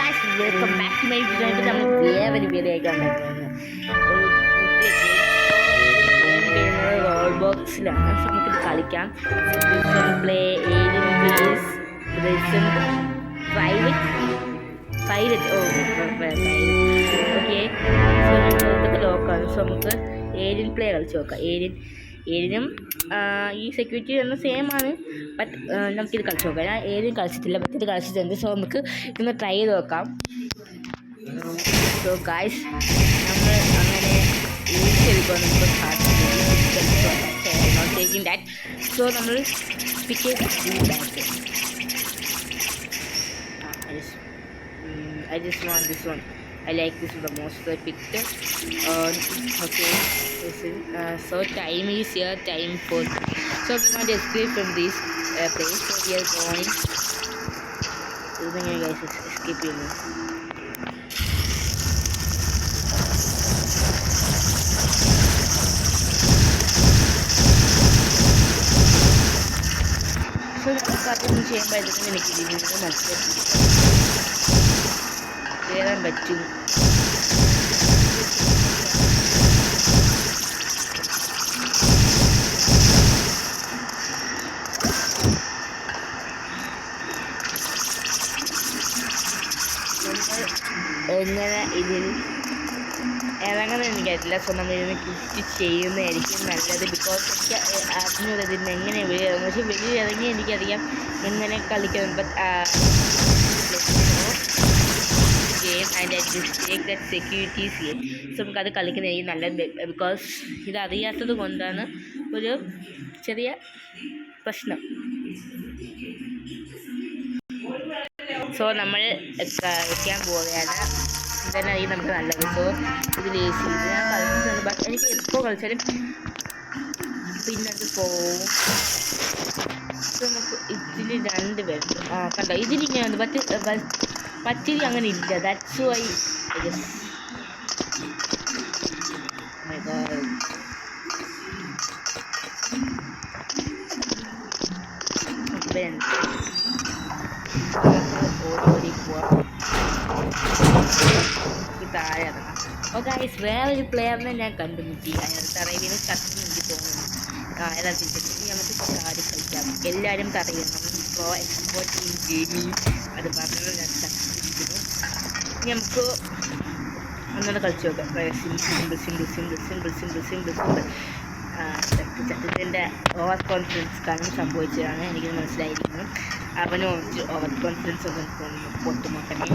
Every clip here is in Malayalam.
guys, welcome back to my video. ഇപ്പോൾ നമ്മൾ വേറൊരു വീഡിയോ ആയിട്ടാണ് ഒരു റോൾ ബോക്സിലാണ്. നമുക്കിത് കളിക്കാം. Play alien base pilot okay. So ഇതൊക്കെ ലോക്കാണ്. സോ നമുക്ക് ഏലിയൻ പ്ലേ കളിച്ച് നോക്കാം. ഏലിയനും ഈ സെക്യൂരിറ്റി എന്ന സെയിം ആണ്. ബട്ട് നമുക്കിത് കളിച്ച് നോക്കാം. ഞാൻ ഏലിയൻ കളിച്ചിട്ടില്ല, ബട്ട് ഇത് കളിച്ചിട്ടുണ്ട്. സോ നമുക്ക് ഇന്ന് ട്രൈ ചെയ്ത് നോക്കാം. സോ ഗായ്സ്, നമ്മൾ അങ്ങനെ യൂസ് നമുക്ക് സ്റ്റാർട്ട് ടേക്കിംഗ് ദാറ്റ്. സോ നമ്മൾ പിക്ക് I just want this one. I like this the most. So I picked it. Okay, listen. So time is here. Time for. So we want to escape from this place. So we are going. Even guys is escaping. So we are going to change by the minute. കയറാൻ പറ്റും. എങ്ങനെ ഇതിൽ ഇറങ്ങുന്നത് എനിക്കറിയില്ല. സോ നമ്മൾ ഇതിന് ക്ലിക്ക് ചെയ്യുന്നതായിരിക്കും നല്ലത്. ബിക്കോസ് എനിക്ക് അറിഞ്ഞത് ഇതിന് എങ്ങനെ വെളിയിറങ്ങും. പക്ഷെ വെളിയിലിറങ്ങി എനിക്കറിയാം എങ്ങനെ കളിക്കണം. But game and I just take that security here. So നമുക്കത് കളിക്കുന്നതായിരിക്കും നല്ലത്. ബിക്കോസ് ഇത് അറിയാത്തത് കൊണ്ടാണ് ഒരു ചെറിയ പ്രശ്നം. സോ നമ്മൾ കളിക്കാൻ പോവുകയാണ്. ഇതന്നെയായിരിക്കും നമുക്ക് നല്ലത്. സോ ഇതിൽ ഞാൻ കളിച്ചിട്ടുണ്ട്. ബട്ട് എനിക്ക് എപ്പോൾ കളിച്ചാലും പിന്നത് പോവും. സോ നമുക്ക് ഇതിൽ 2 പേരുണ്ട്. കണ്ടോ, ഇതിലിങ്ങനെ പറ്റിരി അങ്ങനെ ഇല്ല. That's why I guess. My God, ഓടി പോവാം. താഴെ ഇറങ്ങാം. ഓ ഗൈസ്, വേറൊരു പ്ലെയറിനെ ഞാൻ കണ്ടുമുട്ടി. അയാൾ തറയിലിന് ചത്തി എനിക്ക് തോന്നുന്നു. അയാളെ തിരിച്ചിട്ട് നമുക്ക് ചാടി കളിക്കാം. എല്ലാവരും പറയുന്നു പ്രോ എക്സ്പോർട്ട് ഇൻ ഗെയിമിങ്. അത് പറഞ്ഞത് ഞാൻ ചത്തിരിക്കുന്നു. ഇനി നമുക്ക് ഒന്നുകൂടെ കളിച്ച് നോക്കാം. സിമ്പിൾ. ചട്ടത്തിൻ്റെ ഓവർ കോൺഫിഡൻസ് കാരണം സംഭവിച്ചതാണ്. എനിക്കത് മനസ്സിലായിരിക്കുന്നു. അവന് ഓവർ കോൺഫിഡൻസ് ഒന്നും തോന്നുന്നു. പൊട്ടുമൊക്കനെ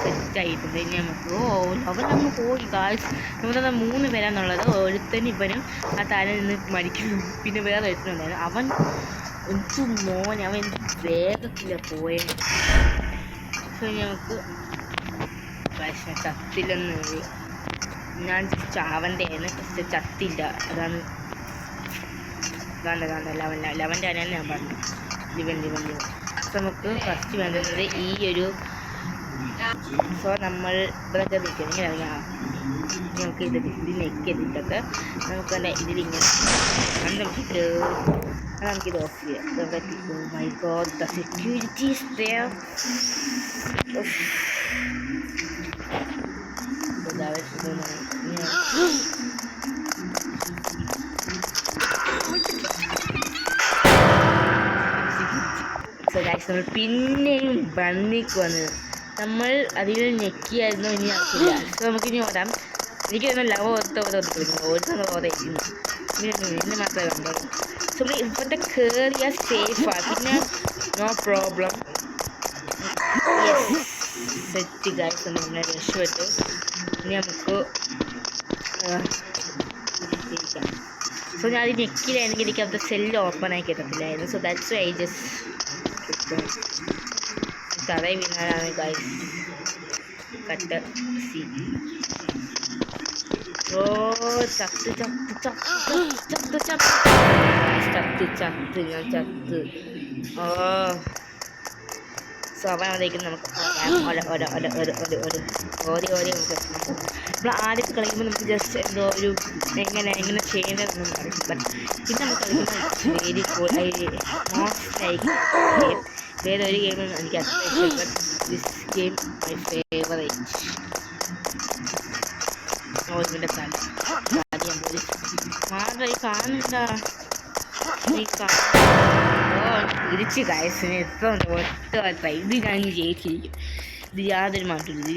സെറ്റായിട്ടുണ്ട്. ഇനി നമുക്ക് അവൻ നമ്മൾ പോയി ഗായ്സ്. നമ്മളത് 3 പേരാന്നുള്ളത്. ഒരുത്തന് ഇവനും ആ താഴെ നിന്ന് മരിക്കുന്നു. പിന്നെ വേറെ ഒരുത്തനുണ്ടായിരുന്നു. അവൻ എന്തു മോൻ, അവൻ വേഗത്തില്ല പോയേ. സോ നമുക്ക് പ്രശ്നം ചത്തില്ലെന്ന്. ഞാൻ ചാവൻ്റെയാണ്, പക്ഷെ ചത്തില്ല. അതാണ് ലെവൻ്റെ ആണ് ഞാൻ പറഞ്ഞു. ലിവൻ. സോ നമുക്ക് ഫസ്റ്റ് വേണ്ടുന്നത് ഈ ഒരു. സോ നമ്മൾ ഇവിടെയൊക്കെ നിൽക്കണമെങ്കിൽ അറിയാം. നമുക്ക് ഇത് നെക്ക് ചെയ്തിട്ടൊക്കെ നമുക്ക് ഇതിലിങ്ങനെ നമുക്കിത് ഓഫ് ചെയ്യാം. My God, the security is there. So guys, നമ്മൾ പിന്നെയും ബണ്ണിക്ക് വന്നത്. നമ്മൾ അതിൽ ഞെക്കിയായിരുന്നു. ഇനി ആക്കില്ല. സോ നമുക്കിനി ഓടാം. എനിക്ക് തന്നെ ലവ് കളിക്കുന്നു. ഓടായിരിക്കുന്നു. ഇന്ന് മാത്രമേ കണ്ടോളൂ. സോ നമ്മൾ ഇവിടെ കയറിയാൽ സേഫാണ്. പിന്നെ നോ പ്രോബ്ലം. സെറ്റ് ഗൈസ്, നമ്മളെ രക്ഷപ്പെട്ടു. ഇനി നമുക്ക് സോ ഞാൻ അത് ഞെക്കിലാണെങ്കിൽ എനിക്ക് അവിടുത്തെ സെല്ല് ഓപ്പണായി കിട്ടത്തില്ലായിരുന്നു. So that's why I just തറ വീണാലാണ് ഗൈസ്. കട്ട് സി. ഓ ചത്ത് ഞാൻ ചത്ത്. ഓ സോ അവൻ അവിടേക്ക് നമുക്ക് ഓടി നമ്മൾ ആദ്യം കളിക്കുമ്പോൾ നമുക്ക് ജസ്റ്റ് എന്തോ ഒരു എങ്ങനെ ചെയ്യുന്നതെന്നും പറയും. ബട്ട് പിന്നെ നമുക്ക് കളിക്കുമ്പോൾ വെരി കൂൾ. മോസ്റ്റ് ലൈക്ക് വേറെ ഒരു ഗെയിമും എനിക്ക് അത്ര ഇഷ്ടപ്പെട്ടു. This game my favourite. ഓ ഇതിൻ്റെ തല കാര്യം പോയി മാത്രം ഈ കാണണ്ട ഇരിച്ച് കായസിന് എത്ര ഒറ്റ ഇത് ഞാൻ ജയിച്ചിരിക്കും. ഇത് യാതൊരു മാറ്റമില്ല.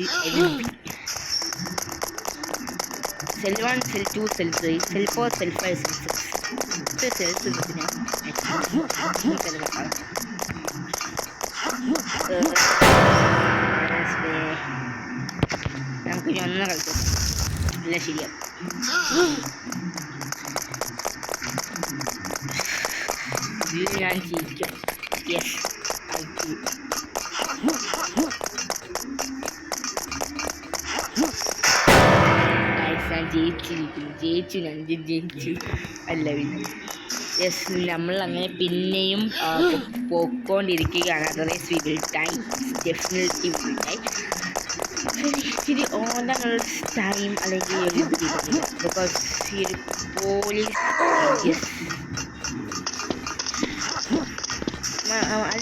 Cell 1 cell 2 cell 3 cell 4 cell 5 cell 6 ഇത് സെൽസ് ഇതിന് നമുക്ക് ഇനി ഒന്നും കളിക്കാം. എല്ലാം ശരിയാവും. ഇതിൽ ഞാൻ ജയിക്കും. യെസ് ഞാൻ ജയിച്ചിരിക്കുന്നു. ജയിച്ചു അല്ല പിന്നെ യെസ് നമ്മൾ അങ്ങനെ പിന്നെയും പോയിക്കൊണ്ടിരിക്കുകയാണ്. Otherwise we will time definitely will time ഇച്ചിരി ഓരോ ടൈം അല്ലെങ്കിൽ ഒരു ബിക്കോസ് ഈ ഒരു പോലീസ് യെസ്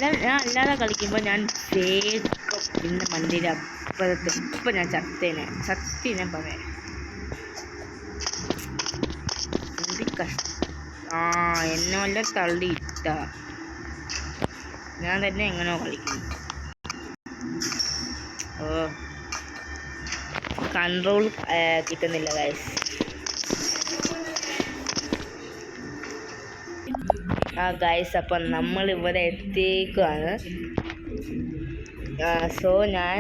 ഞാൻ അല്ലാതെ കളിക്കുമ്പോൾ ഞാൻ വേഗം പിന്നെ മണ്ടിയുടെ അപ്പുറത്ത് ഇപ്പം ഞാൻ സത്യം ഞാൻ പറയാം. എന്ത് എന്നെ വല്ല തള്ളിയിട്ട ഞാൻ തന്നെ എങ്ങനെയോ കളിക്കും. കൺട്രോൾ കിട്ടുന്നില്ല ഗൈസ്. ഗൈസ് അപ്പം നമ്മളിവിടെ എത്തിയേക്കാണ്. സോ ഞാൻ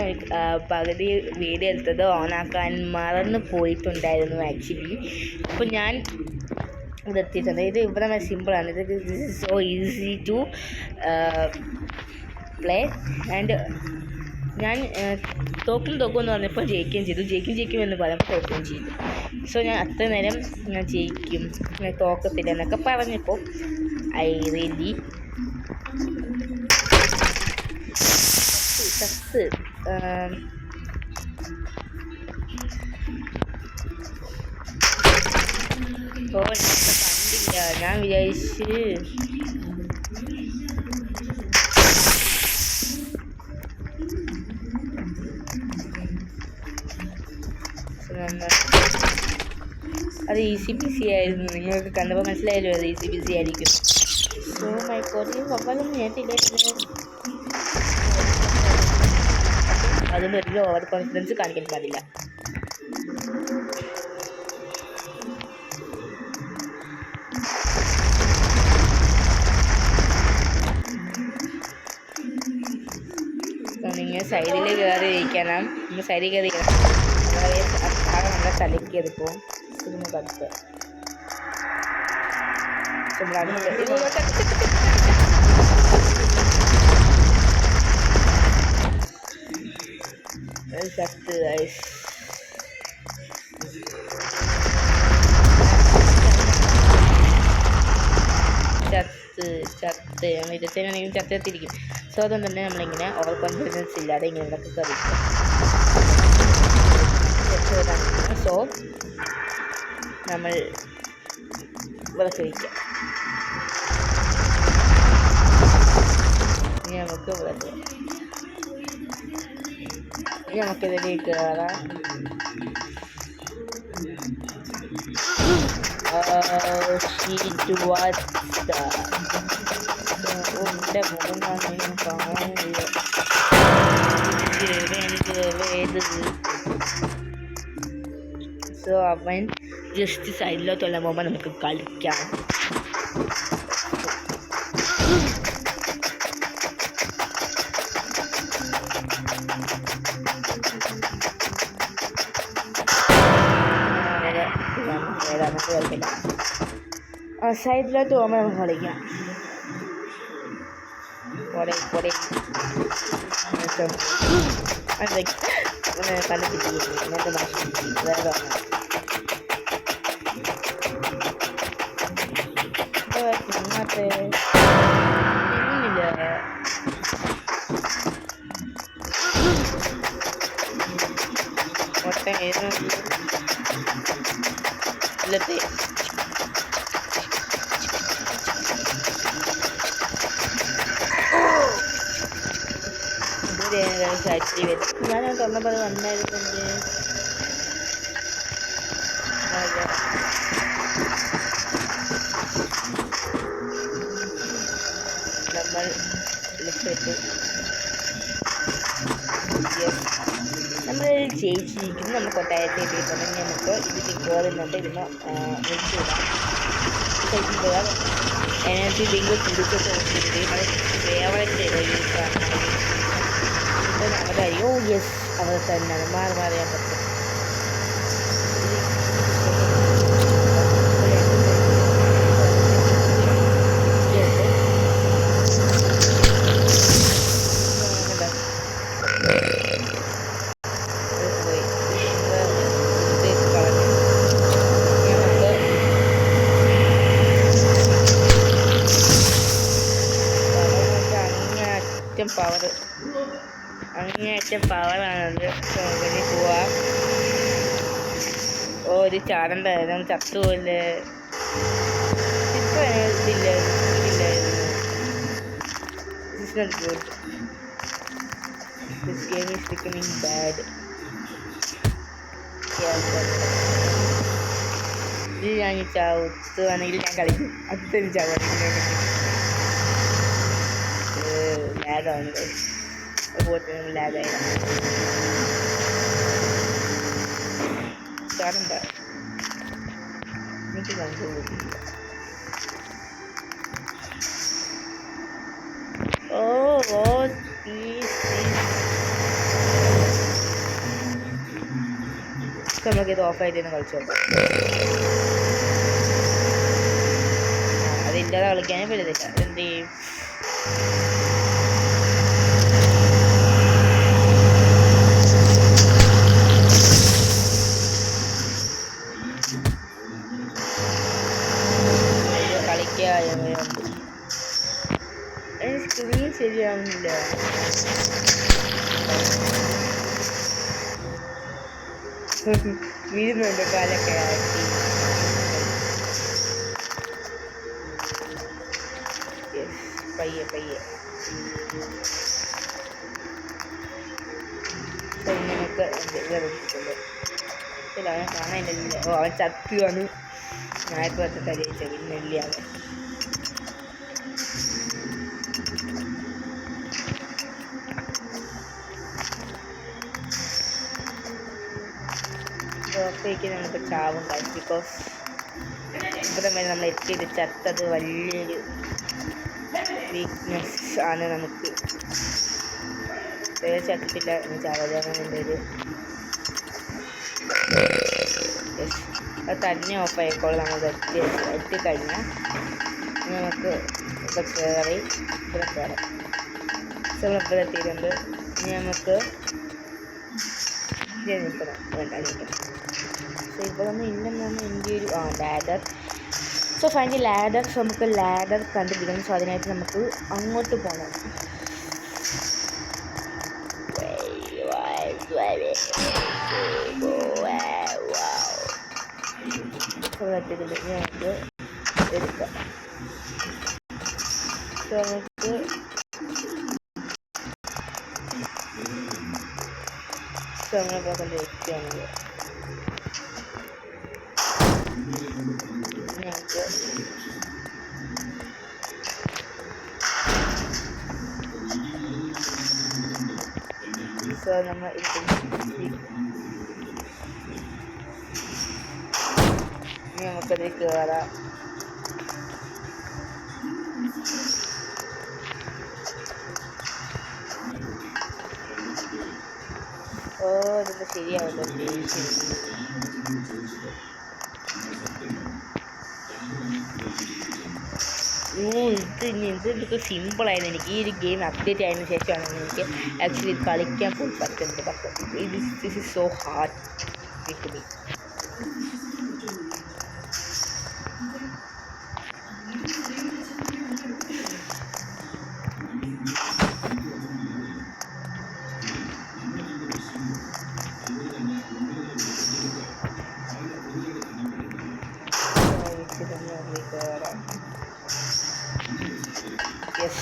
പകുതി വീഡിയോ എടുത്തത് ഓണാക്കാൻ മറന്നു പോയിട്ടുണ്ടായിരുന്നു ആക്ച്വലി. അപ്പോൾ ഞാൻ ഇവിടെ എത്തിയിട്ടുണ്ട്. ഇത് ഇവിടെ സിമ്പിളാണ്. ഇത് this is so easy to play and ഞാൻ തോക്കും എന്ന് പറഞ്ഞപ്പോൾ ജയിക്കുകയും ചെയ്തു എന്ന് പറയുമ്പോൾ തോക്കുകയും ചെയ്തു. സോ ഞാൻ അത്ര നേരം ഞാൻ ജയിക്കും ഞാൻ തോക്കത്തില്ല എന്നൊക്കെ പറഞ്ഞപ്പോൾ ഐ റിയലി സക്സ് കണ്ടില്ല. ഞാൻ വിചാരിച്ച് അത് ഈസി ബിസി ആയിരുന്നു. നിങ്ങൾക്ക് കണ്ടപ്പോൾ മനസ്സിലായല്ലോ അത് ഈസി ബിസി ആയിരിക്കും. സോ മൈ കോച്ച് വവ്വാലൊന്നും നേരത്തില്ലായിരുന്നു. അതുകൊണ്ട് ഒരു ഓവർ കോൺഫിഡൻസ് കാണിക്കാൻ പാടില്ല. നിങ്ങൾ സൈഡിൽ കയറി ഇരിക്കണം. നമ്മൾ സൈഡിൽ കയറി നമ്മുടെ തലയ്ക്ക് എടുക്കും. ഇതിന് കത്ത് ചത്ത് ഇരുത്തേനാണെങ്കിലും ചത്തിരിക്കും. സോ അതുകൊണ്ട് തന്നെ നമ്മളിങ്ങനെ ഓവർ കോൺഫിഡൻസ് ഇല്ലാതെ ഇങ്ങനെ ഇവിടെയൊക്കെ കറിക്കും. സോ നമ്മൾ ഇവിടെ കഴിക്കാം. ഇനി നമുക്ക് ഇവിടെ നമുക്കിതിലേക്ക് കയറാം. സോ അവൻ ജസ്റ്റ് സൈഡിലോട്ടുള്ള പോകുമ്പോൾ നമുക്ക് കളിക്കാം. നമുക്ക് കളിക്കില്ല. സൈഡിലോട്ട് പോകുമ്പോൾ നമുക്ക് കളിക്കാം. പല ഇന്നത്തെ ഭാഷ വേറെ ഇല്ലത്തെ ആക്ച്വലി വരും. ഞാൻ തുറന്നപ്പോൾ അത് വന്നായിരുന്നെങ്കിൽ നമ്മൾ നമ്മൾ ജയിച്ചിരിക്കുന്നു. നമ്മൾ കൊട്ടാരത്തിൽ എത്തിയിട്ടുണ്ടെങ്കിൽ നമുക്ക് ഇതിൽ കയറുന്നുണ്ട്. ഇതിന് വിളിച്ചിടാം എനർജി ലിങ്ക് കുടിച്ചിട്ട് അത് ഫേവറേറ്റ് ഓ യെസ് അവിടെ തന്നെയാണ് മാറിയാൻ പറ്റും. അങ്ങേയറ്റം പവറാണത്. വലിയ പോവാം. ഒരു ചാടണ്ടായിരുന്നു, ചത്തുപോലെ ഇപ്പൊ ഇതില്ലായിരുന്നു. This game is becoming bad. ഇത് ഞാൻ ചാവുത്തുവാണെങ്കിൽ ഞാൻ കളിക്കും. അടുത്തൊരു ചാവാണെങ്കിൽ ലാഗാണ്. ലാഗായി ചാടണ്ട. എനിക്ക് കണ്ടുപോകുന്നില്ല. നമുക്കിത് ഓഫായിട്ട് തന്നെ കളിച്ചു നോക്കാം. അതില്ലാതെ കളിക്കാനേ പറ്റത്തില്ല. എന്ത് ചെയ്യും? സ്ക്രീൻ ശരിയാവുന്നില്ല. വീഴുന്നുണ്ട് കാലൊക്കെ ആക്കി. പയ്യെ നമുക്ക് അവനെ കാണാനില്ല. അവൻ ചത്തുവാണ്. ഞാനിപ്പോൾ കഴിച്ച പിന്നില്ലാതെ ോക്ക് നമുക്ക് ചാവും കഴിയും. ബിക്കോസ് ഇവിടെ വരെ നമ്മൾ എത്തിയത് ചത്തത് വലിയൊരു വീക്ക്നെസ് ആണ് നമുക്ക്. ചത്തിട്ടില്ല എന്ന് ചാവാനുണ്ട്. അത് തന്നെ ഓഫായിക്കോളും. നമ്മൾ എത്തിക്കഴിഞ്ഞാൽ നമുക്ക് ഇവിടെ കയറി ഇവിടെ കയറാം. ഇവിടെ എത്തിയിട്ടുണ്ട്. ഇനി നമുക്ക് നിൽക്കണം. വേണ്ട സോ ഇപ്പോഴൊന്നും ഇല്ലെന്നാണ് എൻ്റെ ഒരു ladder. So finally ladder. So നമുക്ക് ലാഡർ കണ്ടുപിടിക്കണം. സോ അതിനായിട്ട് നമുക്ക് അങ്ങോട്ട് പോകണം. ഞങ്ങൾക്ക് എടുക്കാം. സോ നമുക്ക് അങ്ങനെ പോകേണ്ട വ്യക്തിയാണത്. ഞങ്ങൾക്ക് സോ നമ്മൾ നമുക്കത് കയറാം. ഇതൊക്കെ ശരിയാവില്ല. ഇതൊക്കെ സിമ്പിളായിരുന്നു. എനിക്ക് ഈ ഒരു ഗെയിം അപ്ഡേറ്റ് ആയതിനു ശേഷമാണ് എനിക്ക് ആക്ച്വലി കളിക്കാൻ പോയി പറ്റുന്നത്. പക്ഷേ this is so hard to me. Yes.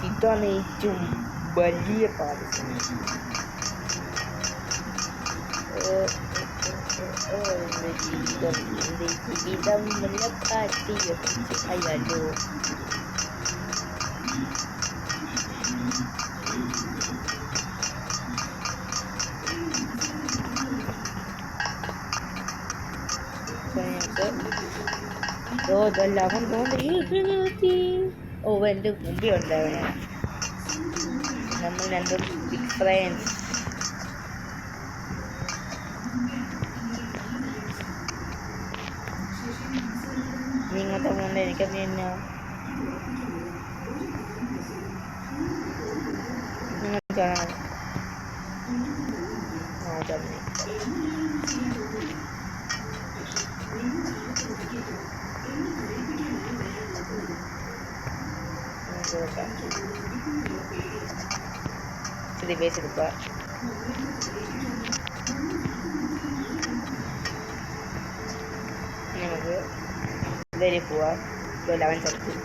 ഇതാണ് ഏറ്റവും വലിയ പാട്. ജീവിതം മുല്ലക്കാട്ടി അയ്യോ. ഇതെല്ലാം എൻ്റെ മുമ്പിൽ ഉണ്ടാവണേ. നമ്മൾ രണ്ടും ബിഗ് ഫ്രണ്ട്സ്. നിങ്ങളുടെ മുന്നേ എനിക്ക് പിന്നെ നിങ്ങൾ കാണാം. ഇച്ചിരി ബേസ് എടുക്കുക. നമുക്ക് ഇതുവരെ പോവാം. 11 സെക്കൻഡ്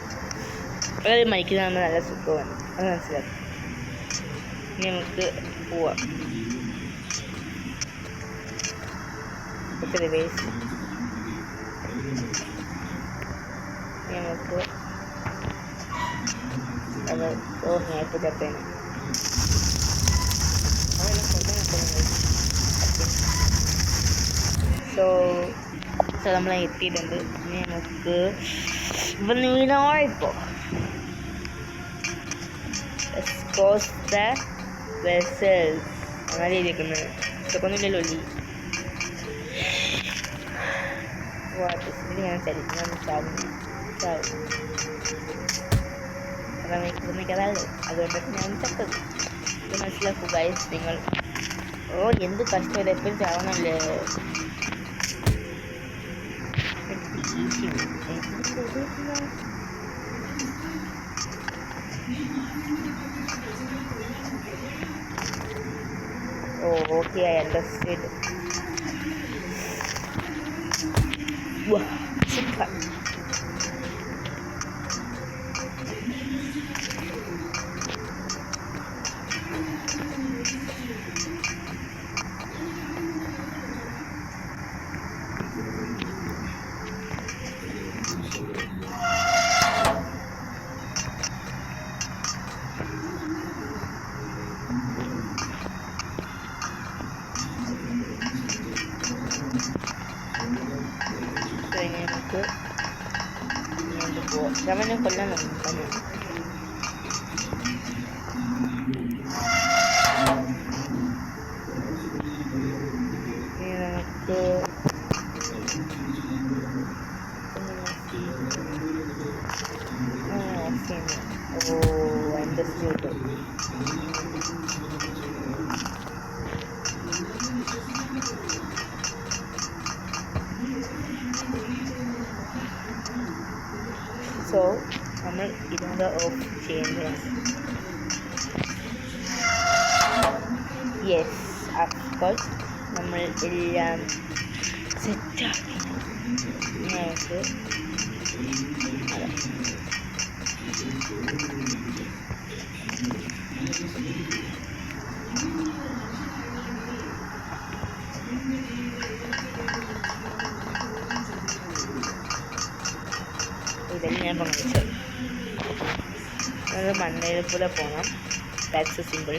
അതായത് മരിക്കുന്ന നമ്മൾ നല്ല സുഖമാണ്, അത് മനസ്സിലാക്കും. ഇനി നമുക്ക് പോവാം. ഇച്ചിരി ബേസ് നമുക്ക് അത് നേരത്തെ ചത്തേനെ സോ നമ്മൾ എത്തിയിട്ടുണ്ട്. ഇനി നമുക്ക് ഇപ്പം വീണോയിപ്പോ ക്രോസ് ദ വെസൽസ് അങ്ങനെ ഇരിക്കുന്നത് ഇതൊക്കൊന്നുമില്ലല്ലോ. ഞാൻ ചലിക്കാൻ അതല്ലേ, അതുകൊണ്ടൊക്കെ ഞാൻ ചത്തത്. ഇത് മനസ്സിലാക്കൂ ഗൈസ് നിങ്ങൾ. എന്ത് കഷ്ടം, എപ്പോഴും ചാവണല്ലേ. Okay, I understand. സൂപ്പർ. നമുക്ക് അവനെ കൊല്ലാൻ നോക്കാം. നമുക്ക് അണ്ടർസ്റ്റാൻഡ്. സോ നമ്മൾ ഇതിൻ്റെ ഓഫ് ചെയ്യുന്നത്. യെസ്, അഫ്കോഴ്സ് നമ്മൾ എല്ലാം സെറ്റാക്കി. നമുക്ക് ഇതെല്ലാം ഞാൻ പങ്കെടുത്തു. അത് മണ്ണേൽപ്പുല പോകണം. That's simple.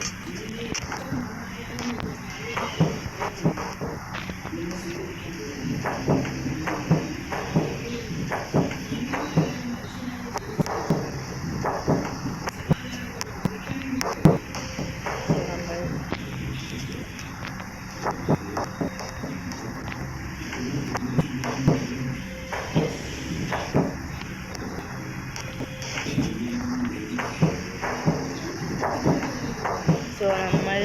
സോ നമ്മൾ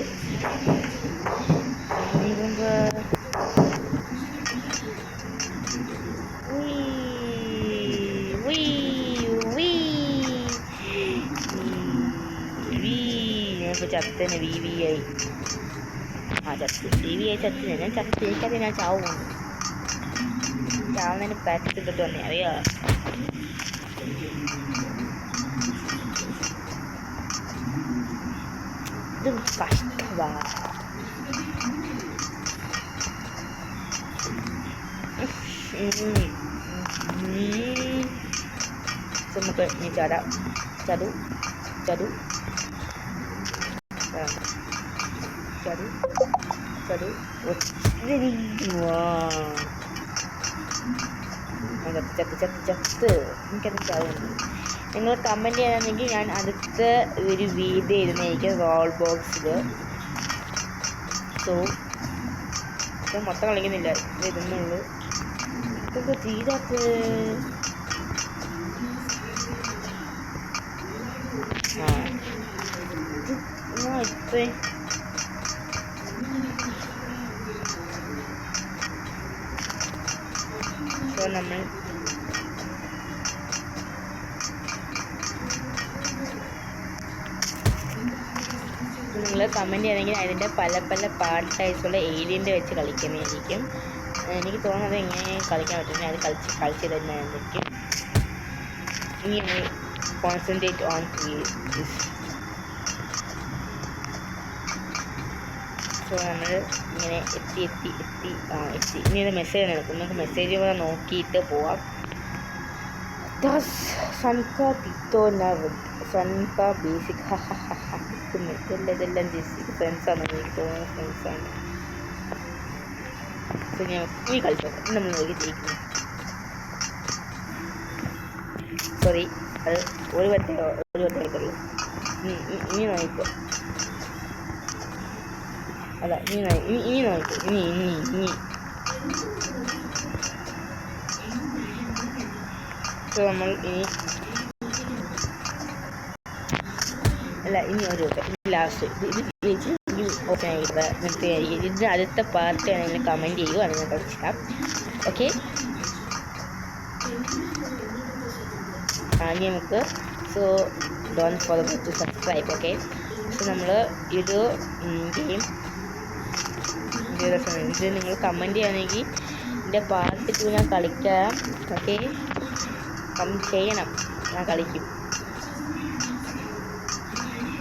ചത്തിന് VVI VVI ചത്തിന് ഞാൻ എനിക്കത് ഞാൻ ചാവും. ചാവുന്നതിന് പാക്കറ്റ് ഇട്ടിട്ട് തന്നെ അറിയാം. എന്തും കഷ്ടവാ. നമുക്ക് ഇനി ചാടാം. ചതു ചതു ചതു ചതു ഒത്തിരി ചത്ത് ചത്ത് ചത്ത് എനിക്കത് ചാവുന്നു. നിങ്ങൾ കമൻറ്റ് ചെയ്യാനാണെങ്കിൽ ഞാൻ അടുത്ത ഒരു വീഡിയോ ഇടുന്നതായിരിക്കും റോൾ ബോക്സിൽ. സോ ഇപ്പം മൊത്തം കളിക്കുന്നില്ല, ഇത് ഇടുന്നുള്ളൂ. ഇതൊക്കെ ചെയ്താത്ത ഇത്രേ സോ നമ്മൾ നിങ്ങൾ കമൻറ്റ് ചെയ്യണമെങ്കിൽ അതിൻ്റെ പല പല പാർട്ടായിട്ടുള്ള ഏരിയൻ്റെ വെച്ച് കളിക്കുന്നതായിരിക്കും. എനിക്ക് തോന്നുന്നത് എങ്ങനെ കളിക്കാൻ പറ്റുന്നത് അത് കളിച്ച് തന്നെയായിരിക്കും. ഇനി കോൺസെൻട്രേറ്റ് ഓൺ സോ നമ്മൾ ഇങ്ങനെ എത്തി ഇനി ഒരു മെസ്സേജ് നടക്കും. നമുക്ക് മെസ്സേജ് നോക്കിയിട്ട് പോവാം. സൺക ബേസിക് ഇതെല്ലാം ജസ്റ്റ് ഫ്രണ്ട്സാണ്, എനിക്ക് തോന്നുന്നത് ഫ്രണ്ട്സാണ്. സോ ഞാൻ ഈ കളിച്ചോ നമ്മൾ ജയിക്കുന്നു. സോറി, അത് ഒരു വട്ടേ എടുത്തുള്ളൂ. ഇനി നോക്കോ, അല്ല ഇനി നോക്കൂ, ഇനി സോ നമ്മൾ ഇനി ഒരു ലാസ്റ്റ് ഇത് ഓപ്പൺ ആയിട്ട് നിർത്തുകയായിരിക്കും. ഇതിൻ്റെ അടുത്ത പാർട്ട് ആണെങ്കിൽ കമൻറ്റ് ചെയ്യുക, അത് ഞാൻ കളിച്ചാം. ഓക്കെ, ഇനി നമുക്ക് so don't forget to subscribe. Okay, so നമ്മൾ ഇത് ഗെയിം ഇത് നിങ്ങൾ കമൻറ്റ് ചെയ്യുകയാണെങ്കിൽ ഇതിൻ്റെ പാർട്ട് 2 ഞാൻ കളിക്കാം. ഓക്കെ, കമൻറ്റ് ചെയ്യണം, ഞാൻ കളിക്കും.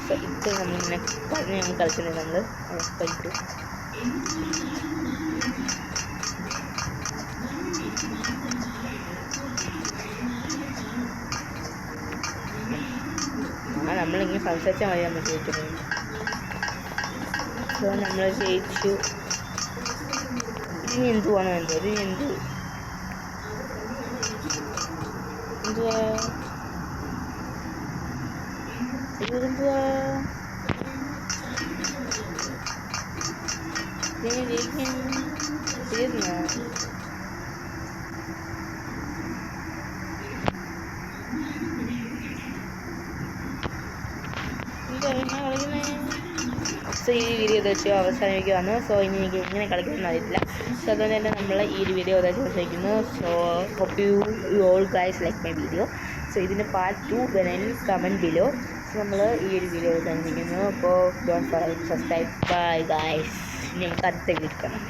സോ ഇത് നമ്മളിങ്ങനെ പറഞ്ഞ് ഞങ്ങൾ കളിച്ചിട്ടുണ്ട്. നമ്മൾ കളിച്ചു നമ്മളിങ്ങനെ സംസാരിച്ചാൽ മതി നമ്മൾ ജയിക്കുന്നത്. സോ നമ്മൾ ജയിച്ചു. ഇനി എന്തുവാണോ എന്തുവാ ജയിക്കാൻ തീർന്ന സോ ഈ വീഡിയോ വെച്ച് അവസാനിക്കുകയാണ്. സോ ഇനി എനിക്ക് എങ്ങനെ കളിക്കണമെന്ന് അറിയില്ല. സോ അതുകൊണ്ട് തന്നെ നമ്മൾ ഈ ഒരു വീഡിയോ വെച്ച് അവസാനിക്കുന്നു. So hope you all guys like my video. So ഇതിൻ്റെ പാർട്ട് 2 വേണമെങ്കിൽ കമൻറ്റ് ബിലോ. സോ നമ്മൾ ഈ ഒരു വീഡിയോ അവസാനിപ്പിക്കുന്നു. അപ്പോൾ don't forget to subscribe. Bye guys. ഇനി നമുക്ക് അടുത്ത വീഡിയോ കാണാം.